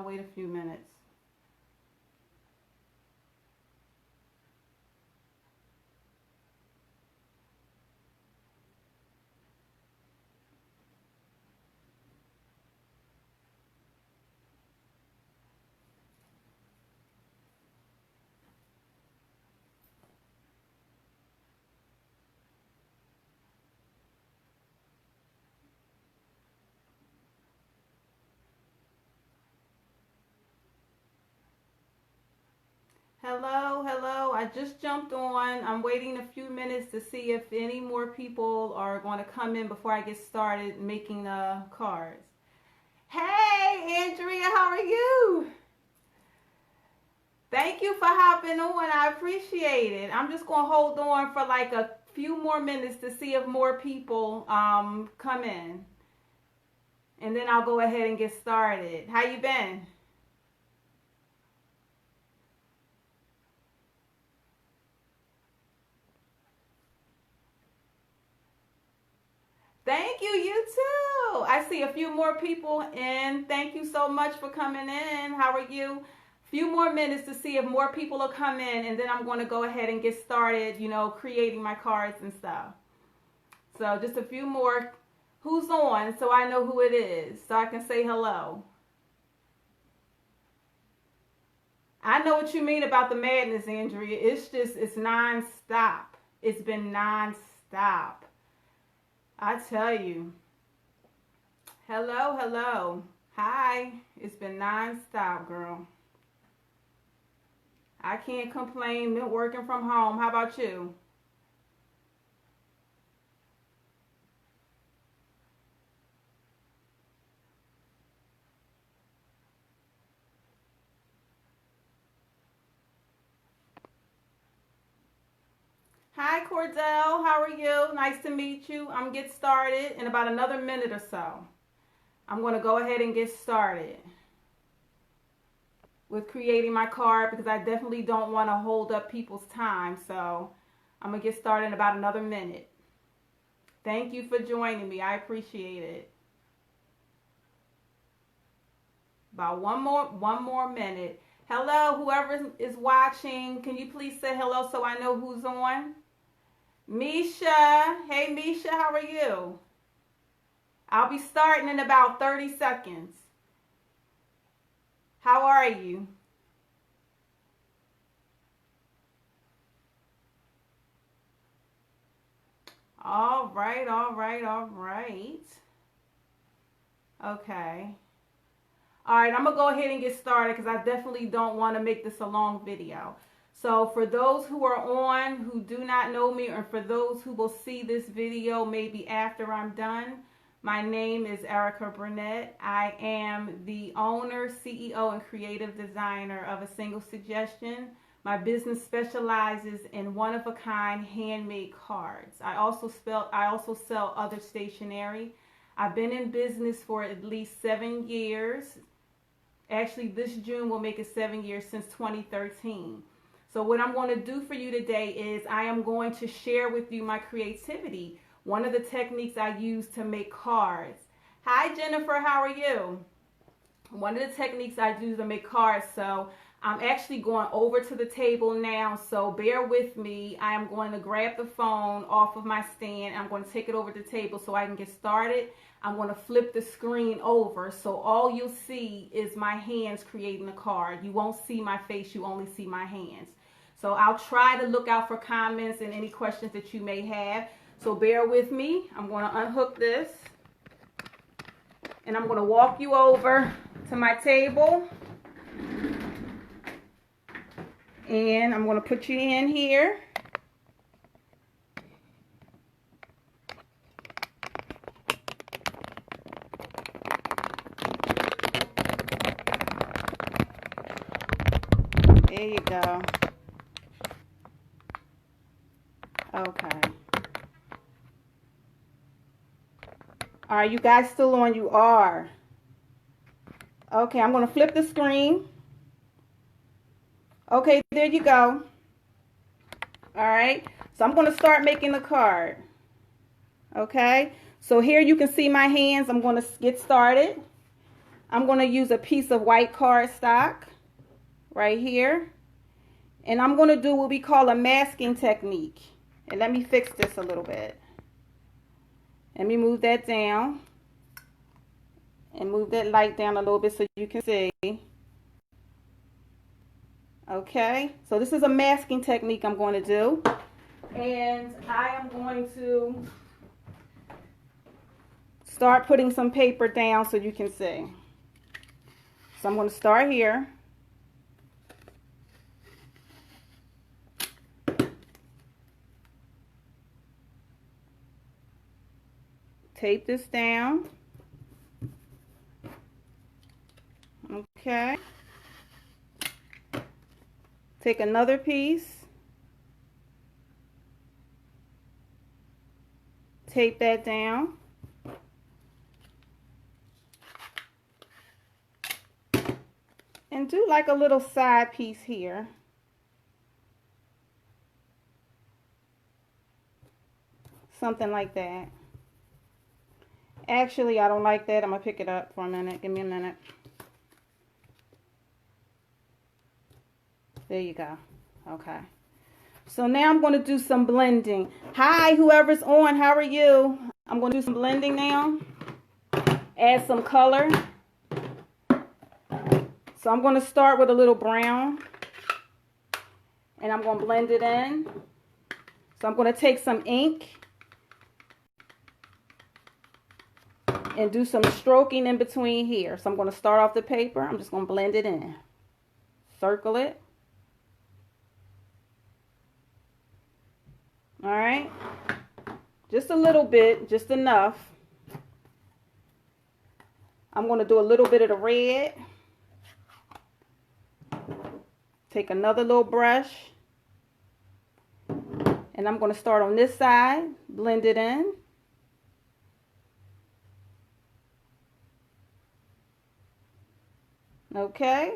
I'll wait a few minutes. Hello, hello. I just jumped on. I'm waiting a few minutes to see if any more people are going to come in before I get started making the cards. Hey, Andrea, how are you? Thank you for hopping on. I appreciate it. I'm just going to hold on for like a few more minutes to see if more people come in. And then I'll go ahead and get started. How you been? Thank you, you too. I see a few more people in. Thank you so much for coming in. How are you? A few more minutes to see if more people will come in, and then I'm going to go ahead and get started, you know, creating my cards and stuff. So just a few more. Who's on so I know who it is so I can say hello. I know what you mean about the madness, Andrea. It's non-stop. It's been non-stop. I tell you. Hello, hello. Hi. It's been non-stop, girl. I can't complain. Been working from home. How about you? Hi, Cordell. How are you? Nice to meet you. I'm going to get started in about another minute or so. I'm going to go ahead and get started with creating my card because I definitely don't want to hold up people's time. So I'm going to get started in about another minute. Thank you for joining me. I appreciate it. About one more minute. Hello, whoever is watching. Can you please say hello so I know who's on? Misha. Hey, Misha, how are you? I'll be starting in about 30 seconds. How are you? All right, all right, all right. Okay. All right, I'm going to go ahead and get started because I definitely don't want to make this a long video. So for those who are on who do not know me, or for those who will see this video maybe after I'm done, my name is Erica Burnett. I am the owner, CEO, and creative designer of A Single Suggestion. My business specializes in one-of-a-kind handmade cards. I also sell other stationery. I've been in business for at least 7 years. Actually, this June will make it 7 years since 2013. So what I'm going to do for you today is I am going to share with you my creativity. One of the techniques I use to make cards. Hi, Jennifer. How are you? One of the techniques I use to make cards. So I'm actually going over to the table now. So bear with me. I am going to grab the phone off of my stand. I'm going to take it over to the table so I can get started. I'm going to flip the screen over. So all you'll see is my hands creating the card. You won't see my face. You only see my hands. So I'll try to look out for comments and any questions that you may have. So bear with me. I'm going to unhook this. And I'm going to walk you over to my table. And I'm going to put you in here. There you go. Okay. Are you guys still on? You are. Okay, I'm going to flip the screen. Okay, there you go. All right. So I'm going to start making the card. Okay. So here you can see my hands. I'm going to get started. I'm going to use a piece of white cardstock right here. And I'm going to do what we call a masking technique. And let me fix this a little bit. Let me move that down. And move that light down a little bit so you can see. Okay, so this is a masking technique I'm going to do. And I am going to start putting some paper down so you can see. So I'm going to start here. Tape this down. Okay. Take another piece. Tape that down. And do like a little side piece here. Something like that. Actually, I don't like that. I'm going to pick it up for a minute. Give me a minute. There you go. Okay. So now I'm going to do some blending. Hi, whoever's on. How are you? I'm going to do some blending now. Add some color. So I'm going to start with a little brown. And I'm going to blend it in. So I'm going to take some ink. And do some stroking in between here. So I'm going to start off the paper. I'm just going to blend it in. Circle it. All right. Just a little bit, just enough. I'm going to do a little bit of the red. Take another little brush. And I'm going to start on this side, blend it in. Okay.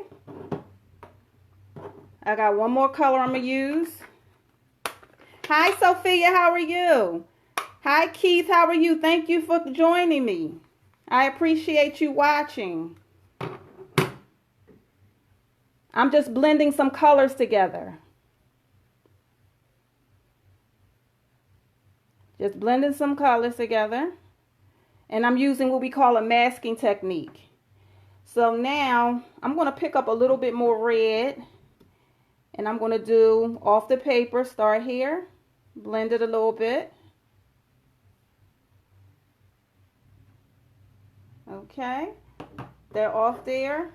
I got one more color I'm going to use. Hi, Sophia. How are you? Hi, Keith. How are you? Thank you for joining me. I appreciate you watching. I'm just blending some colors together. Just blending some colors together. And I'm using what we call a masking technique. So now I'm going to pick up a little bit more red. And I'm going to do off the paper, start here. Blend it a little bit. Okay. They're off there.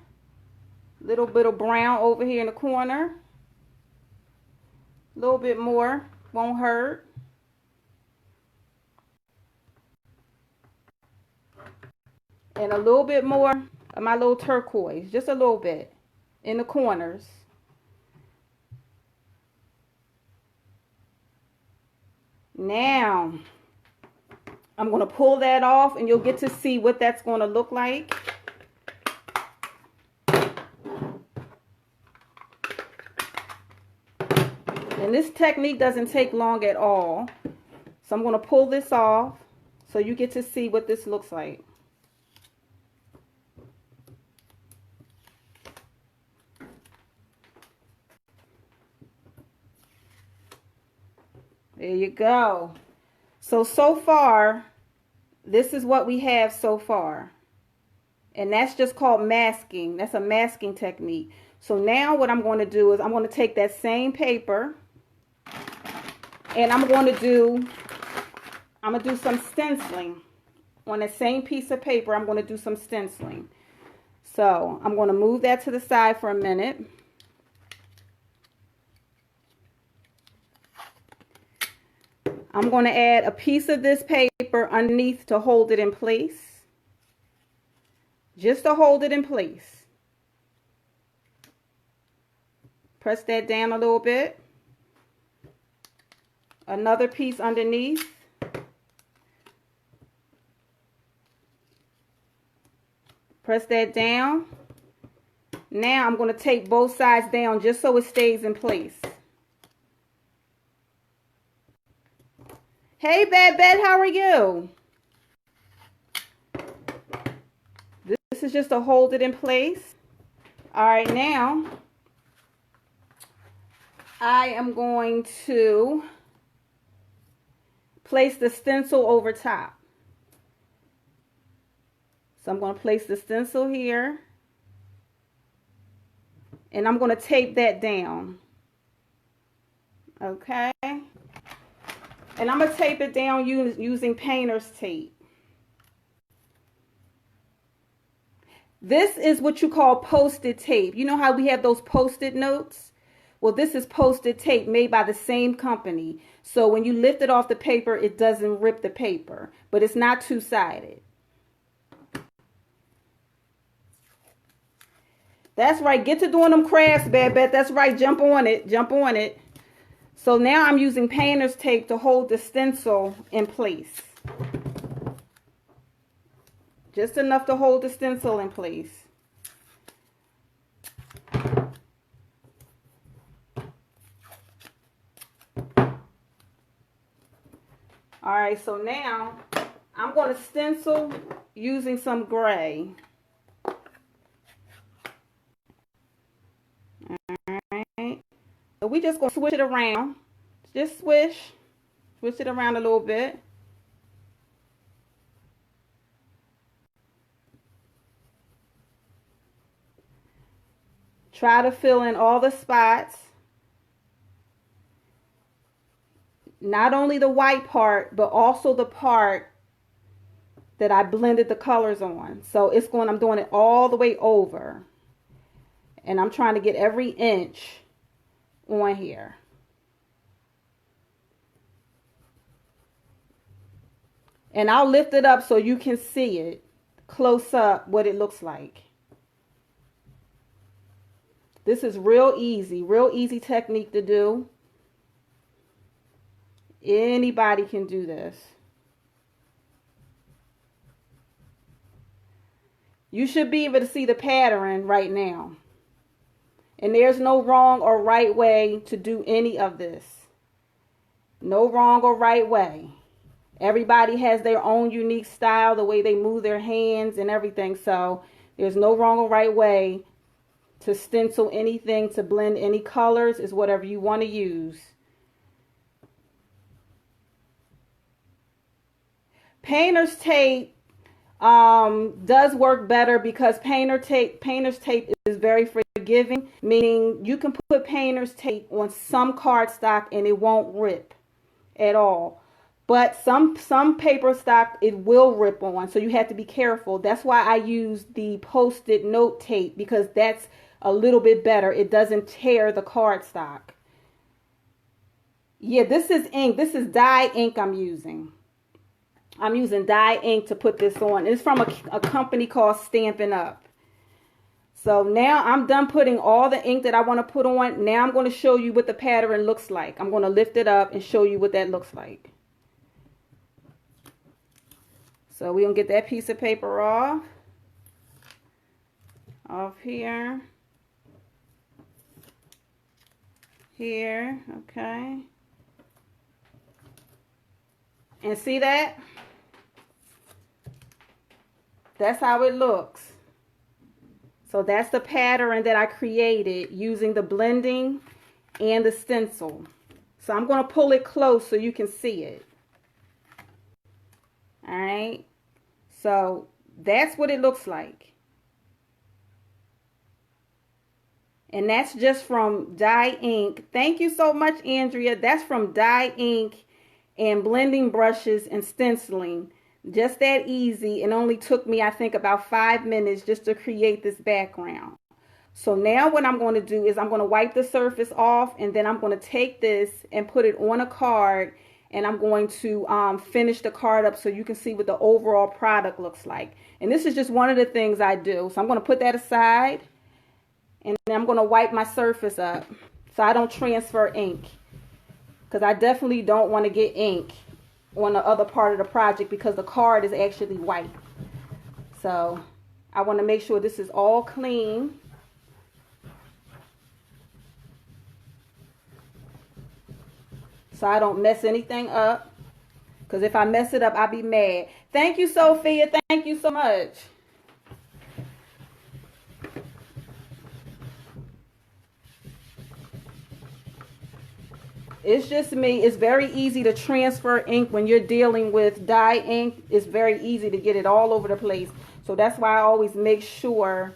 Little bit of brown over here in the corner. A little bit more. Won't hurt. And a little bit more of my little turquoise. Just a little bit. In the corners. Now, I'm going to pull that off and you'll get to see what that's going to look like. And this technique doesn't take long at all. So I'm going to pull this off so you get to see what this looks like. There you go. So far, this is what we have so far. And that's just called masking. That's a masking technique. So now what I'm going to do is I'm going to take that same paper and I'm going to do some stenciling. On that same piece of paper, I'm going to do some stenciling. So I'm going to move that to the side for a minute. I'm going to add a piece of this paper underneath to hold it in place. Just to hold it in place. Press that down a little bit. Another piece underneath. Press that down. Now I'm going to take both sides down just so it stays in place. Hey, Babette, how are you? This this is just to hold it in place. All right, now I am going to place the stencil over top. So I'm going to place the stencil here, and I'm going to tape that down. Okay, and I'm going to tape it down using painter's tape. This is what you call post-it tape. You know how we have those post-it notes? Well, this is post-it tape made by the same company. So when you lift it off the paper, it doesn't rip the paper, but it's not two-sided. That's right. Get to doing them crafts, Babette. That's right. Jump on it. Jump on it. So now I'm using painter's tape to hold the stencil in place. Just enough to hold the stencil in place. All right, so now I'm going to stencil using some gray. All right, so we just going to switch it around. Just switch it around a little bit. Try to fill in all the spots. Not only the white part, but also the part that I blended the colors on. So I'm doing it all the way over. And I'm trying to get every inch on here. And I'll lift it up so you can see it close up what it looks like. This is real easy technique to do. Anybody can do this. You should be able to see the pattern right now. And there's no wrong or right way to do any of this. No wrong or right way. Everybody has their own unique style, the way they move their hands and everything. So there's no wrong or right way to stencil anything, to blend any colors. Is whatever you want to use. Painter's tape does work better because painter's tape is very forgiving, meaning you can put painter's tape on some cardstock and it won't rip at all. But some paper stock it will rip on, so you have to be careful. That's why I use the post-it note tape, because that's a little bit better. It doesn't tear the cardstock. Yeah, this is ink. This is dye ink I'm using. I'm using dye ink to put this on. It's from a company called Stampin' Up. So now I'm done putting all the ink that I want to put on. Now I'm going to show you what the pattern looks like. I'm going to lift it up and show you what that looks like. So we're going to get that piece of paper off here. Here, okay. And see that? That's how it looks. So that's the pattern that I created using the blending and the stencil. So I'm going to pull it close so you can see it. All right. So that's what it looks like. And that's just from dye ink. Thank you so much, Andrea. That's from dye ink and blending brushes and stenciling. Just that easy. It only took me, I think, about 5 minutes just to create this background. So now what I'm going to do is I'm going to wipe the surface off, and then I'm going to take this and put it on a card, and I'm going to finish the card up so you can see what the overall product looks like. And this is just one of the things I do. So I'm going to put that aside, and then I'm going to wipe my surface up so I don't transfer ink, because I definitely don't want to get ink on the other part of the project because the card is actually white. So I want to make sure this is all clean. So I don't mess anything up, because if I mess it up, I'll be mad. Thank you, Sophia. Thank you so much. It's just me. It's very easy to transfer ink when you're dealing with dye ink. It's very easy to get it all over the place. So that's why I always make sure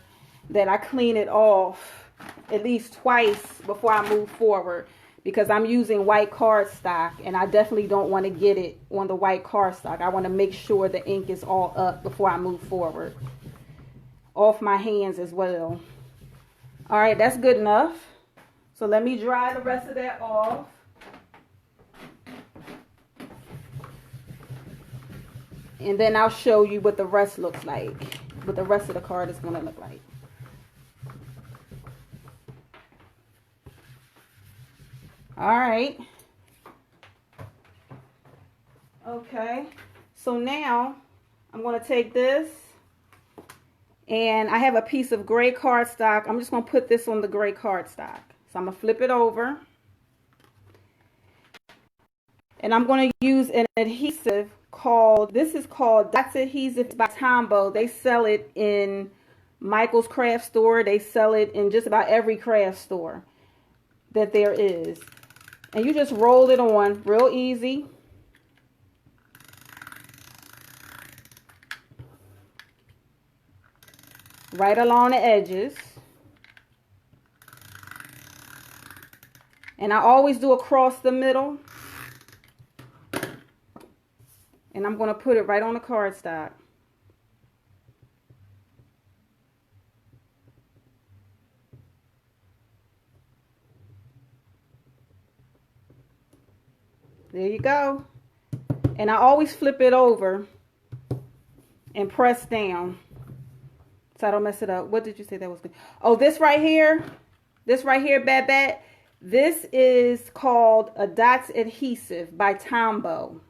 that I clean it off at least twice before I move forward, because I'm using white cardstock and I definitely don't want to get it on the white cardstock. I want to make sure the ink is all up before I move forward. Off my hands as well. All right, that's good enough. So let me dry the rest of that off. And then I'll show you what the rest looks like, what the rest of the card is going to look like. All right. Okay. So now I'm going to take this, and I have a piece of gray cardstock. I'm just going to put this on the gray cardstock. So I'm going to flip it over. And I'm going to use an adhesive called, this is called Dots Adhesive by Tombow. They sell it in Michael's craft store. They sell it in just about every craft store that there is. And you just roll it on real easy. Right along the edges. And I always do across the middle. And I'm going to put it right on the cardstock. There you go. And I always flip it over and press down so I don't mess it up. What did you say that was good? Oh, this right here, Babette, this is called a Dots Adhesive by Tombow.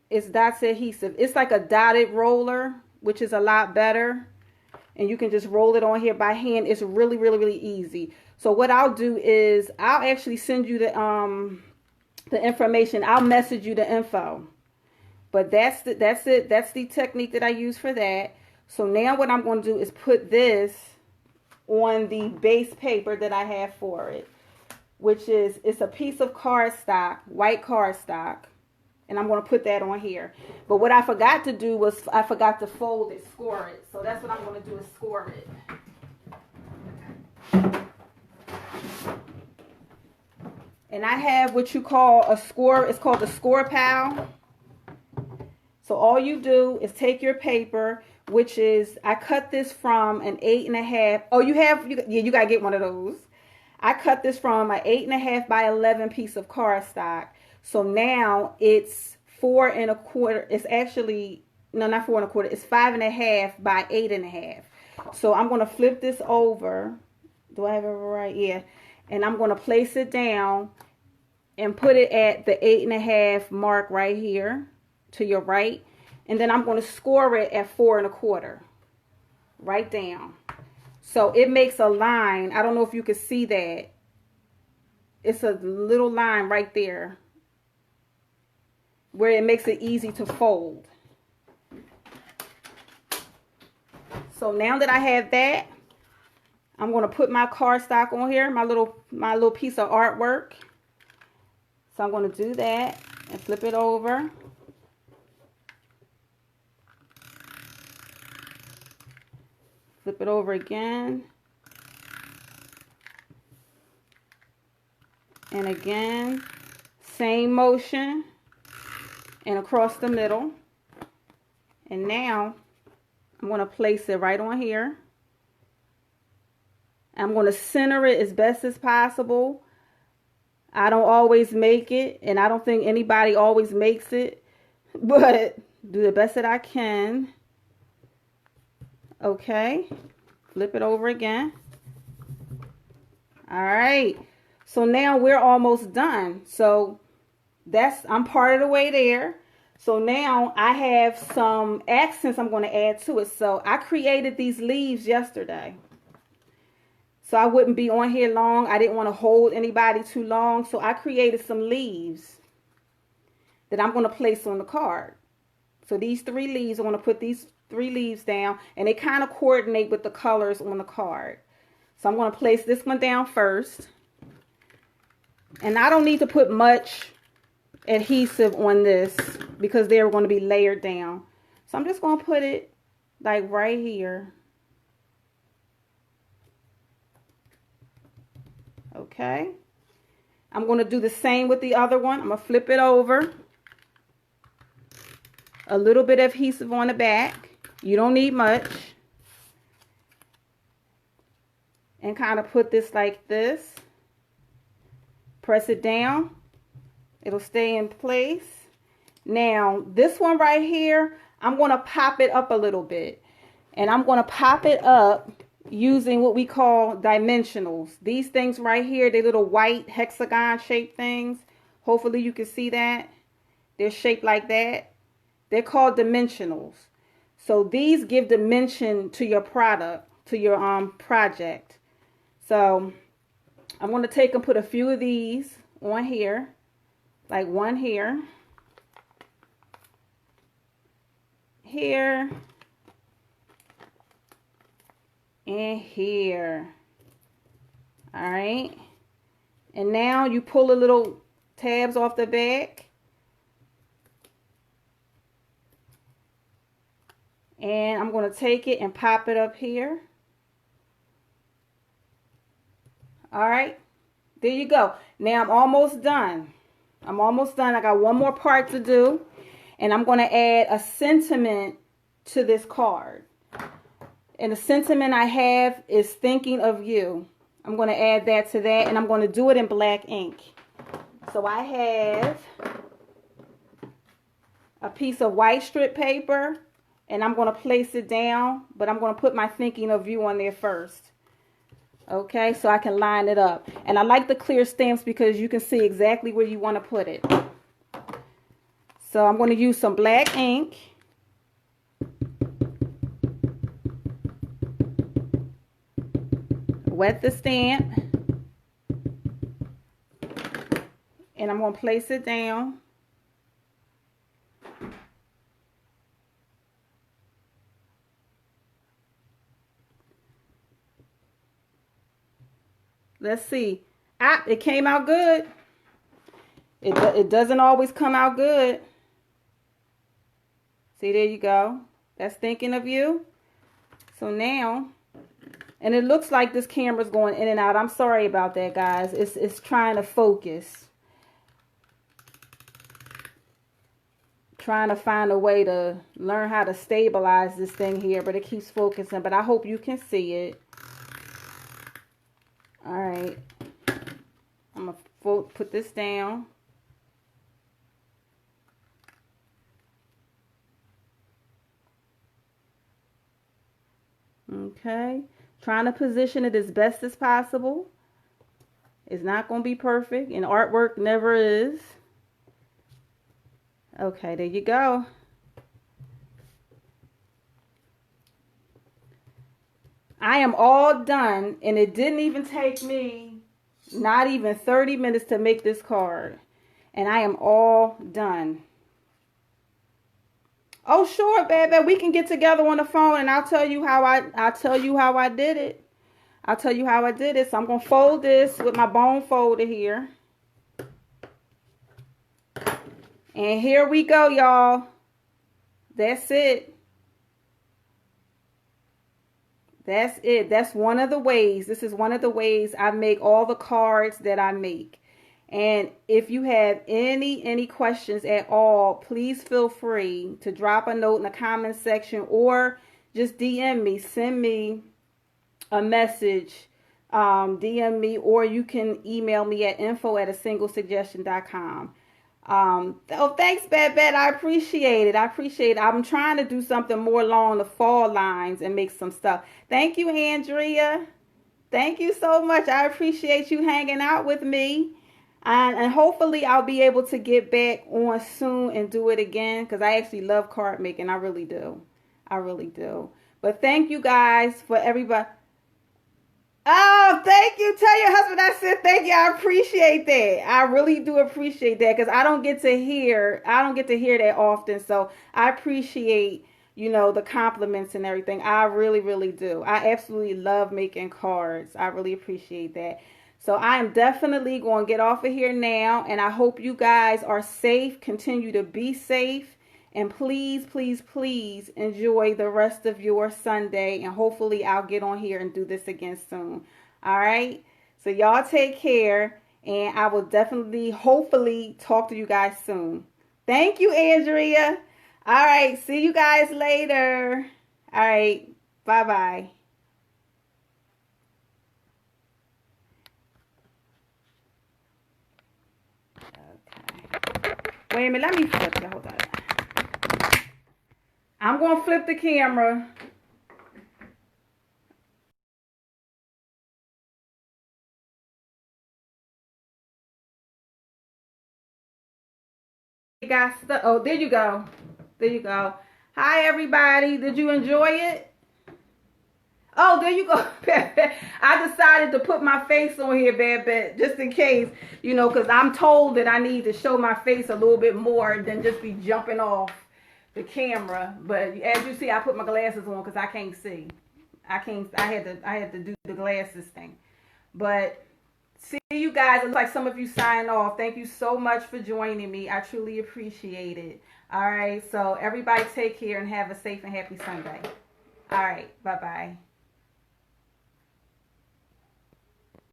It's Dots Adhesive. It's like a dotted roller, which is a lot better. And you can just roll it on here by hand. It's really, really, really easy. So what I'll do is I'll actually send you the information. I'll message you the info. But that's it. That's the technique that I use for that. So now what I'm going to do is put this on the base paper that I have for it, which is, it's a piece of cardstock, white cardstock. And I'm going to put that on here. But what I forgot to do was I forgot to fold it, score it. So that's what I'm going to do, is score it. And I have what you call a score. It's called the Score Pal. So all you do is take your paper, which is, I cut this from an 8.5. Oh, you got to get one of those. I cut this from an 8.5 by 11 piece of cardstock. So now it's 4 1/4. It's actually, no, not 4 1/4. It's 5.5 by 8.5. So I'm going to flip this over. Do I have it right? Yeah. And I'm going to place it down and put it at the 8.5 mark right here to your right. And then I'm going to score it at 4 1/4. Right down. So it makes a line. I don't know if you can see that. It's a little line right there, where it makes it easy to fold. So now that I have that, I'm going to put my cardstock on here, my little piece of artwork. So I'm going to do that and flip it over. Flip it over again. And again, same motion. And across the middle. And now I'm going to place it right on here. I'm going to center it as best as possible. I don't always make it, and I don't think anybody always makes it, but do the best that I can. Okay, flip it over again. All right, so now we're almost done. So I'm part of the way there. So now I have some accents I'm going to add to it. So I created these leaves yesterday, so I wouldn't be on here long. I didn't want to hold anybody too long. So I created some leaves that I'm going to place on the card. So these 3 leaves, I'm going to put these 3 leaves down, and they kind of coordinate with the colors on the card. So I'm going to place this one down first. And I don't need to put much adhesive on this because they're going to be layered down. So I'm just going to put it like right here. Okay. I'm going to do the same with the other one. I'm going to flip it over. A little bit of adhesive on the back. You don't need much. And kind of put this like this. Press it down. It'll stay in place. Now, this one right here, I'm going to pop it up a little bit. And I'm going to pop it up using what we call dimensionals. These things right here, they little white hexagon shaped things. Hopefully you can see that. They're shaped like that. They're called dimensionals. So these give dimension to your product, to your project. So I'm going to take and put a few of these on here. Like one here. Here. And here. All right. And now you pull the little tabs off the back. And I'm going to take it and pop it up here. All right. There you go. Now I'm almost done. I'm almost done. I got one more part to do. And I'm going to add a sentiment to this card. And the sentiment I have is thinking of you. I'm going to add that to that. And I'm going to do it in black ink. So I have a piece of white strip paper. And I'm going to place it down. But I'm going to put my thinking of you on there first. Okay, so I can line it up. And I like the clear stamps because you can see exactly where you want to put it. So I'm going to use some black ink. Wet the stamp. And I'm going to place it down. Let's see. It came out good. It doesn't always come out good. See, there you go. That's thinking of you. So now, and it looks like this camera's going in and out. I'm sorry about that, guys. It's trying to focus. Trying to find a way to learn how to stabilize this thing here, but it keeps focusing. But I hope you can see it. All right. I'm going to put this down. Okay. Trying to position it as best as possible. It's not going to be perfect, and artwork never is. Okay, there you go. I am all done, and it didn't even take me not even 30 minutes to make this card. And I am all done. Oh, sure, baby. We can get together on the phone and I'll tell you how I did it. I'll tell you how I did it. So I'm going to fold this with my bone folder here. And here we go, y'all. That's it. That's it. That's one of the ways. This is one of the ways I make all the cards that I make. And if you have any questions at all, please feel free to drop a note in the comment section or just DM me. Send me a message, DM me, or you can email me at info@asinglesuggestion.com. Oh, thanks, Babette. I appreciate it. I appreciate it. I'm trying to do something more along the fall lines and make some stuff. Thank you, Andrea. Thank you so much. I appreciate you hanging out with me. And hopefully I'll be able to get back on soon and do it again, because I actually love card making. I really do. I really do. But thank you guys for everybody. Oh, thank you. Tell your husband I said thank you. I appreciate that. I really do appreciate that, because I don't get to hear that often. So I appreciate, you know, the compliments and everything. I really, really do. I absolutely love making cards. I really appreciate that. So I am definitely going to get off of here now, and I hope you guys are safe. Continue to be safe, and please, please, please enjoy the rest of your Sunday, and hopefully I'll get on here and do this again soon. All right? So y'all take care, and I will definitely, hopefully, talk to you guys soon. Thank you, Andrea. All right, see you guys later. All right, bye-bye. Wait a minute, let me flip it. Hold on. I'm going to flip the camera. Got stuck. Oh, there you go. There you go. Hi, everybody. Did you enjoy it? Oh, there you go. I decided to put my face on here, Bad, just in case, you know, because I'm told that I need to show my face a little bit more than just be jumping off the camera. But as you see, I put my glasses on because I can't see. I had to do the glasses thing. But see you guys. It looks like some of you signed off. Thank you so much for joining me. I truly appreciate it. All right. So everybody take care and have a safe and happy Sunday. All right. Bye-bye.